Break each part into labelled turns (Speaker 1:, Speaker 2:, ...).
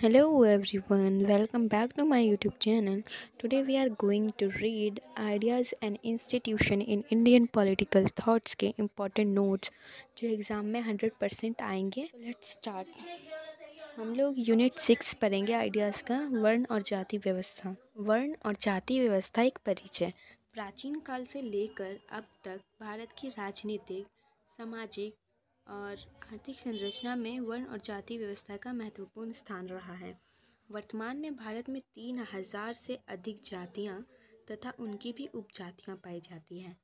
Speaker 1: Hello everyone, welcome back to my YouTube channel. Today we are going to read Ideas and Institution in Indian Political Thoughts के important notes जो exam में 100% आएंगे. Let's start. हम लोग unit 6 पढ़ेंगे ideas का वर्ण और जाति व्यवस्था. वर्ण और जाति व्यवस्था एक परिचय. प्राचीन काल से लेकर अब तक भारत की राजनीतिक, सामाजिक और आर्थिक संरचना में वर्ण और जाति व्यवस्था का महत्वपूर्ण स्थान रहा है. वर्तमान में भारत में 3,000 से अधिक जातियां तथा उनकी भी उपजातियां पाई जाती हैं.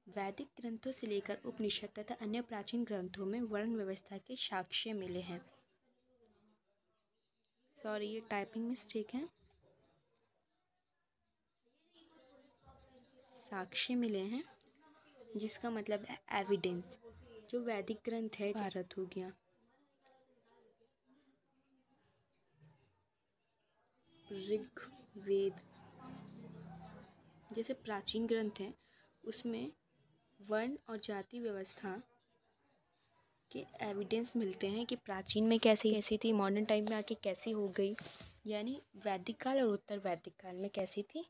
Speaker 1: वैदिक ग्रंथों से लेकर उपनिषद तथा अन्य प्राचीन ग्रंथों में वर्ण व्यवस्था के साक्ष्य मिले हैं. सॉरी, ये टाइपिंग मिस्टेक है. साक्ष्य मिले हैं जिसका मतलब है एविडेंस. जो वैदिक ग्रंथ है भारत हो गया, ऋग वेद जैसे प्राचीन ग्रंथ हैं उसमें वर्ण और जाति व्यवस्था के एविडेंस मिलते हैं कि प्राचीन में कैसी थी, मॉडर्न टाइम में आके कैसी हो गई, यानी वैदिक काल और उत्तर वैदिक काल में कैसी थी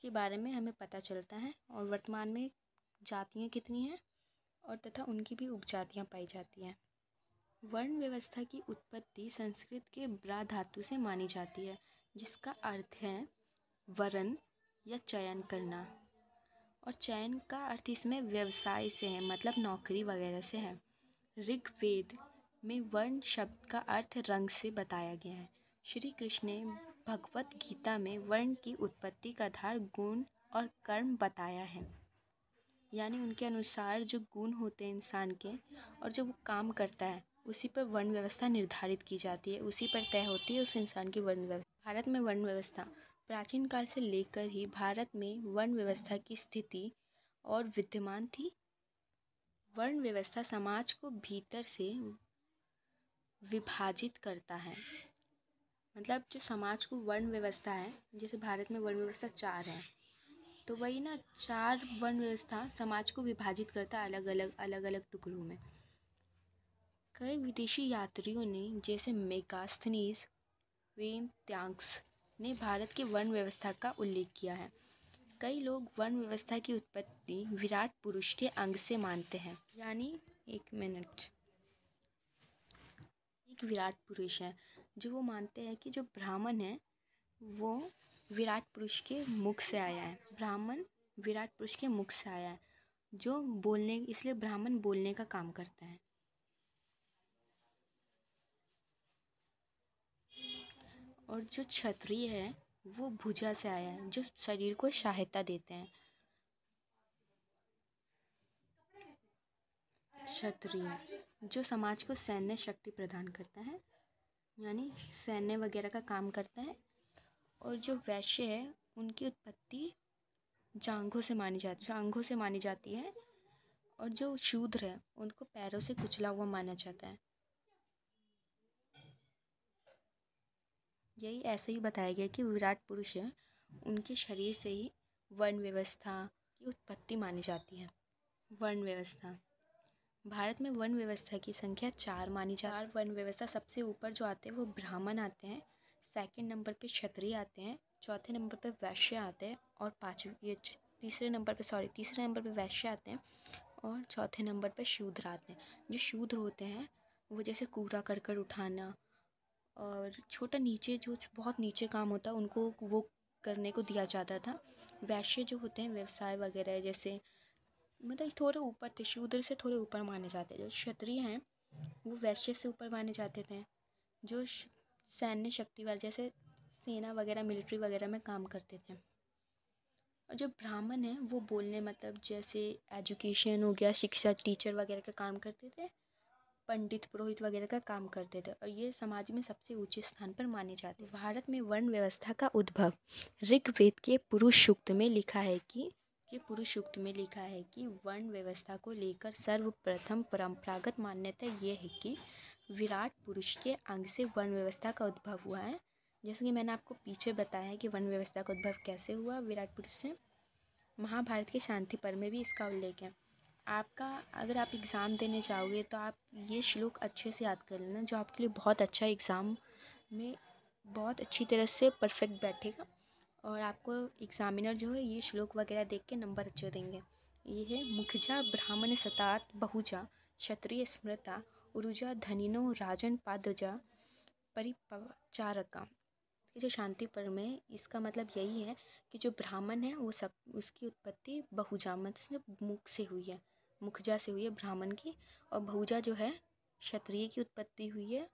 Speaker 1: के बारे में हमें पता चलता है. और वर्तमान में जातियाँ कितनी हैं और तथा उनकी भी उपजातियाँ पाई जाती हैं. वर्ण व्यवस्था की उत्पत्ति संस्कृत के ब्रा धातु से मानी जाती है जिसका अर्थ है वरण या चयन करना, और चयन का अर्थ इसमें व्यवसाय से है, मतलब नौकरी वगैरह से है. ऋग्वेद में वर्ण शब्द का अर्थ रंग से बताया गया है. श्री कृष्ण ने भगवत गीता में वर्ण की उत्पत्ति का आधार गुण और कर्म बताया है, यानी उनके अनुसार जो गुण होते हैं इंसान के और जो वो काम करता है उसी पर वर्ण व्यवस्था निर्धारित की जाती है, उसी पर तय होती है उस इंसान की वर्ण व्यवस्था. भारत में वर्ण व्यवस्था प्राचीन काल से लेकर ही भारत में वर्ण व्यवस्था की स्थिति और विद्यमान थी. वर्ण व्यवस्था समाज को भीतर से विभाजित करता है. मतलब जो समाज को वर्ण व्यवस्था है, जैसे भारत में वर्ण व्यवस्था 4 है, तो वही ना 4 वर्ण व्यवस्था समाज को विभाजित करता है अलग अलग टुकड़ों में. कई विदेशी यात्रियों ने जैसे मेगास्थनीज वेनत्यांग्स ने भारत की वर्ण व्यवस्था का उल्लेख किया है. कई लोग वर्ण व्यवस्था की उत्पत्ति विराट पुरुष के अंग से मानते हैं, यानी एक विराट पुरुष है जो वो मानते हैं कि जो ब्राह्मण है वो विराट पुरुष के मुख से आया है. ब्राह्मण विराट पुरुष के मुख से आया है जो बोलने, इसलिए ब्राह्मण बोलने का काम करता है. और जो क्षत्रिय है वो भुजा से आया है जो शरीर को सहायता देते हैं. क्षत्रिय जो समाज को सैन्य शक्ति प्रदान करता है, यानी सैन्य वगैरह का काम करता है. और जो वैश्य है उनकी उत्पत्ति जांघों से मानी जाती है. और जो शूद्र है उनको पैरों से कुचला हुआ माना जाता है. यही ऐसे ही बताया गया कि विराट पुरुष है उनके शरीर से ही वर्ण व्यवस्था की उत्पत्ति मानी जाती है. वर्ण व्यवस्था भारत में वर्ण व्यवस्था की संख्या 4 मानी जाती है. वर्ण व्यवस्था सबसे ऊपर जो आते हैं वो ब्राह्मण आते हैं, सेकंड नंबर पे क्षत्रिय आते हैं, चौथे नंबर पे वैश्य आते हैं, और तीसरे नंबर पे वैश्य आते हैं और चौथे नंबर पे शूद्र आते हैं. जो शूद्र होते हैं वो जैसे कूड़ा करकट उठाना और छोटा नीचे जो बहुत नीचे काम होता है उनको वो करने को दिया जाता था. वैश्य जो होते हैं व्यवसाय वगैरह जैसे, मतलब थोड़े ऊपर थे, शूद्र से थोड़े ऊपर माने जाते. जो क्षत्रिय हैं वो वैश्य से ऊपर माने जाते थे, जो सैन्य शक्ति वाले जैसे सेना वगैरह मिलिट्री वगैरह में काम करते थे. और जो ब्राह्मण है वो बोलने, मतलब जैसे एजुकेशन हो गया, शिक्षा, टीचर वगैरह का काम करते थे, पंडित पुरोहित वगैरह का काम करते थे, और ये समाज में सबसे ऊंचे स्थान पर माने जाते. भारत में वर्ण व्यवस्था का उद्भव ऋग्वेद के पुरुष सूक्त में लिखा है कि वर्ण व्यवस्था को लेकर सर्वप्रथम परंपरागत मान्यता ये है कि विराट पुरुष के अंग से वर्ण व्यवस्था का उद्भव हुआ है. जैसे कि मैंने आपको पीछे बताया है कि वर्ण व्यवस्था का उद्भव कैसे हुआ विराट पुरुष से. महाभारत के शांति पर्व में भी इसका उल्लेख है. आपका अगर आप एग्ज़ाम देने जाओगे तो आप ये श्लोक अच्छे से याद कर लेना, जो आपके लिए बहुत अच्छा एग्ज़ाम में बहुत अच्छी तरह से परफेक्ट बैठेगा और आपको एग्जामिनर जो है ये श्लोक वगैरह देख के नंबर अच्छे देंगे। ये है मुखजा ब्राह्मण सतात बहुजा क्षत्रिय स्मृता उरुजा धनिनो राजन पादजा परिपचारका। ये जो शांति पर्व है इसका मतलब यही है कि जो ब्राह्मण है वो सब उसकी उत्पत्ति बहुजा मतलब मुख से हुई है, मुखजा से हुई है ब्राह्मण की, और बहुजा जो है क्षत्रिय की उत्पत्ति हुई है,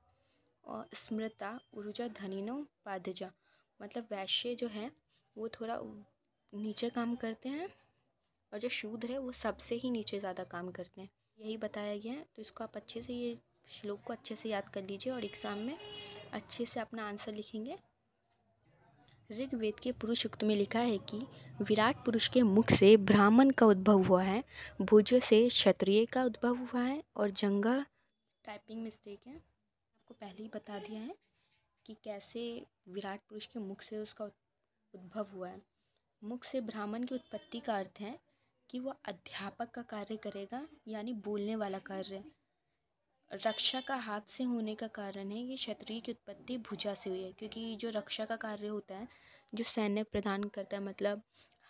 Speaker 1: और स्मृता उरुजा धनिनो पादजा मतलब वैश्य जो है वो थोड़ा नीचे काम करते हैं और जो शूद्र है वो सबसे ही नीचे ज़्यादा काम करते हैं, यही बताया गया है। तो इसको आप अच्छे से ये श्लोक को अच्छे से याद कर लीजिए और एग्ज़ाम में अच्छे से अपना आंसर लिखेंगे। ऋग्वेद के पुरुष सूक्त में लिखा है कि विराट पुरुष के मुख से ब्राह्मण का उद्भव हुआ है, भुज से क्षत्रिय का उद्भव हुआ है, और जंगा टाइपिंग मिस्टेक है, आपको पहले ही बता दिया है कि कैसे विराट पुरुष के मुख से उसका उद्भव हुआ है। मुख से ब्राह्मण की उत्पत्ति का अर्थ है कि वह अध्यापक का कार्य करेगा, यानी बोलने वाला कार्य। रक्षा का हाथ से होने का कारण है ये क्षत्रिय की उत्पत्ति भुजा से हुई है, क्योंकि जो रक्षा का कार्य होता है, जो सैन्य प्रदान करता है, मतलब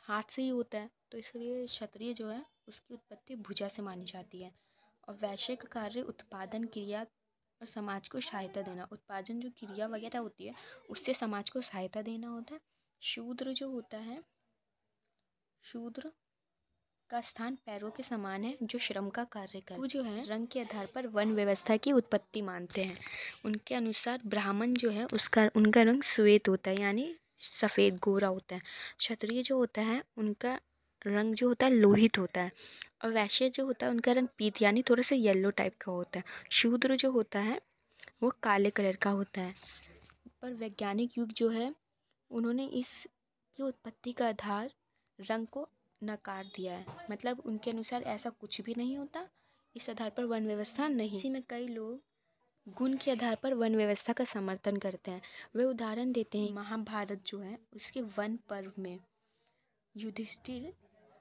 Speaker 1: हाथ से ही होता है, तो इसलिए क्षत्रिय जो है उसकी उत्पत्ति भुजा से मानी जाती है। और वैश्य का कार्य उत्पादन क्रिया और समाज को सहायता देना, उत्पादन जो क्रिया वगैरह होती है उससे समाज को सहायता देना होता है। शूद्र जो होता है, शूद्र का स्थान पैरों के समान है जो श्रम का कार्य कर, वो जो है रंग के आधार पर वर्ण व्यवस्था की उत्पत्ति मानते हैं। उनके अनुसार ब्राह्मण जो है उनका रंग श्वेत होता है, यानी सफ़ेद गोरा होता है। क्षत्रिय जो होता है उनका रंग जो होता है लोहित होता है, और वैश्य जो होता है उनका रंग पीत यानी थोड़ा सा येलो टाइप का होता है। शूद्र जो होता है वो काले कलर का होता है। पर वैज्ञानिक युग जो है उन्होंने इसकी उत्पत्ति का आधार रंग को नकार दिया है, मतलब उनके अनुसार ऐसा कुछ भी नहीं होता, इस आधार पर वर्ण व्यवस्था नहीं। इसी में कई लोग गुण के आधार पर वर्ण व्यवस्था का समर्थन करते हैं। वे उदाहरण देते हैं महाभारत जो है उसके वन पर्व में युधिष्ठिर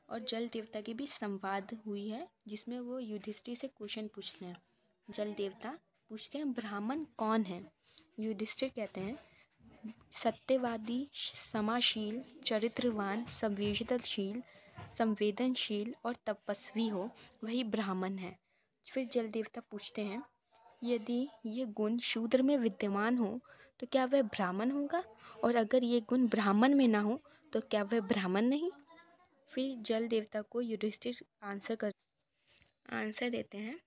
Speaker 1: और जल देवता के बीच संवाद हुई है, जिसमें वो युधिष्ठिर से क्वेश्चन पूछते हैं। जल देवता पूछते हैं ब्राह्मण कौन है। युधिष्ठिर कहते हैं सत्यवादी, समाशील, चरित्रवान, संवेदनशील और तपस्वी हो वही ब्राह्मण है। फिर जल देवता पूछते हैं यदि ये गुण शूद्र में विद्यमान हो तो क्या वह ब्राह्मण होगा, और अगर ये गुण ब्राह्मण में ना हो तो क्या वह ब्राह्मण नहीं। फिर जल देवता को युधिष्ठिर आंसर देते हैं।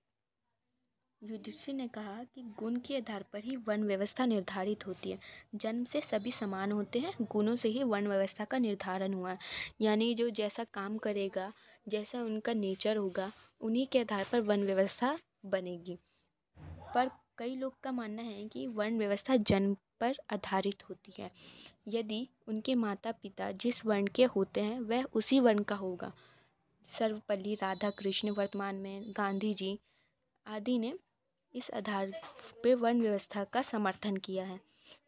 Speaker 1: युधिष्ठिर ने कहा कि गुण के आधार पर ही वर्ण व्यवस्था निर्धारित होती है। जन्म से सभी समान होते हैं, गुणों से ही वर्ण व्यवस्था का निर्धारण हुआ है, यानी जो जैसा काम करेगा, जैसा उनका नेचर होगा, उन्हीं के आधार पर वर्ण व्यवस्था बनेगी। पर कई लोग का मानना है कि वर्ण व्यवस्था जन्म पर आधारित होती है। यदि उनके माता पिता जिस वर्ण के होते हैं वह उसी वर्ण का होगा। सर्वपल्ली राधाकृष्ण, वर्तमान में गांधी जी आदि ने इस आधार पे वर्ण व्यवस्था का समर्थन किया है।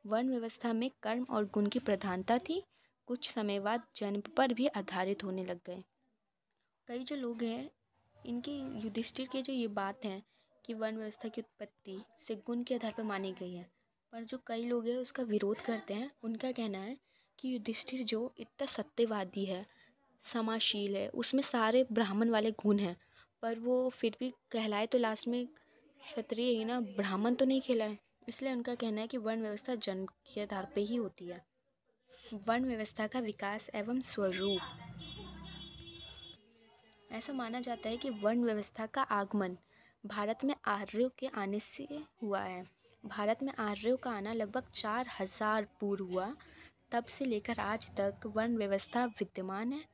Speaker 1: वर्ण व्यवस्था में कर्म और गुण की प्रधानता थी, कुछ समय बाद जन्म पर भी आधारित होने लग गए। कई जो लोग हैं इनकी युधिष्ठिर के जो ये बात है कि वर्ण व्यवस्था की उत्पत्ति से गुण के आधार पर मानी गई है, पर जो कई लोग हैं उसका विरोध करते हैं। उनका कहना है कि युधिष्ठिर जो इतना सत्यवादी है, समाशील है, उसमें सारे ब्राह्मण वाले गुण हैं, पर वो फिर भी कहलाए तो लास्ट में क्षत्रिय ही ना, ब्राह्मण तो नहीं कहलाए। इसलिए उनका कहना है कि वर्ण व्यवस्था जन्म के आधार पर ही होती है। वर्ण व्यवस्था का विकास एवं स्वरूप। ऐसा माना जाता है कि वर्ण व्यवस्था का आगमन भारत में आर्यों के आने से हुआ है। भारत में आर्यों का आना लगभग 4000 पूर्व हुआ। तब से लेकर आज तक वर्ण व्यवस्था विद्यमान है